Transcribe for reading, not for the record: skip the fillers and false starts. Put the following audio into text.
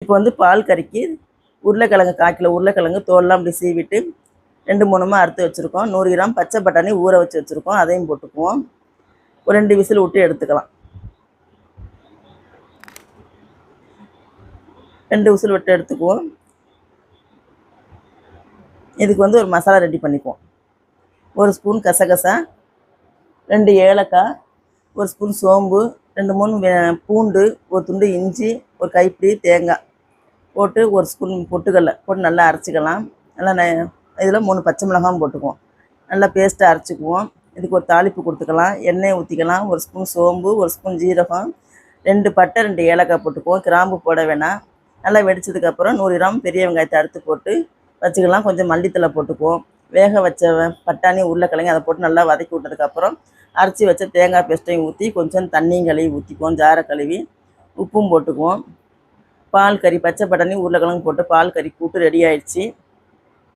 இப்போ வந்து பால் கறிக்கு உருளைக்கிழங்கு 1/4 கிலோ உருளைக்கிழங்கு தோல்லாம் அப்படி சீவிட்டு 2 3 அறுத்து வச்சுருக்கோம். 100 கிராம் பச்சை பட்டாணி ஊற வச்சு வச்சுருக்கோம். அதையும் போட்டுக்குவோம். ஒரு 2 விசில் விட்டு எடுத்துக்கலாம். 2 விசில் விட்டு எடுத்துக்குவோம். இதுக்கு வந்து ஒரு மசாலா ரெடி பண்ணிக்குவோம். 1 ஸ்பூன் கசகசா, 2 ஏலக்காய், 1 ஸ்பூன் சோம்பு, 2 3 பூண்டு, ஒரு துண்டு இஞ்சி, ஒரு கைப்பிடி தேங்காய் போட்டு 1 ஸ்பூன் பொட்டுக்கடலை போட்டு நல்லா அரைச்சிக்கலாம். நல்லா இதில் 3 பச்சை மிளகாயும் போட்டுக்குவோம். நல்லா பேஸ்ட்டாக அரைச்சிக்குவோம். இதுக்கு ஒரு தாளிப்பு கொடுத்துக்கலாம். எண்ணெய் ஊற்றிக்கலாம். 1 ஸ்பூன் சோம்பு, 1 ஸ்பூன் ஜீரகம், 2 பட்டை, 2 ஏலக்காய் போட்டுக்குவோம். கிராம்பு போட வேணாம். நல்லா வெடிச்சதுக்கப்புறம் 100 கிராம் பெரிய வெங்காயத்தை அறுத்து போட்டு வச்சுக்கலாம். கொஞ்சம் மல்லித்தலை போட்டுக்குவோம். வேக வச்ச பட்டாணி உருளைக்கிழங்கு அதை போட்டு நல்லா வதக்கி விட்டதுக்கப்புறம் அரைச்சி வச்ச தேங்காய் பேஸ்ட்டையும் ஊற்றி கொஞ்சம் தண்ணியும் கழுவி ஊற்றிக்குவோம். ஜாரை கழுவி உப்பும் போட்டுக்குவோம். பால் கறி பச்சை பட்டாணி உருளைக்கிழங்கு போட்டு பால் கறி கூட்டு ரெடி ஆயிடுச்சு.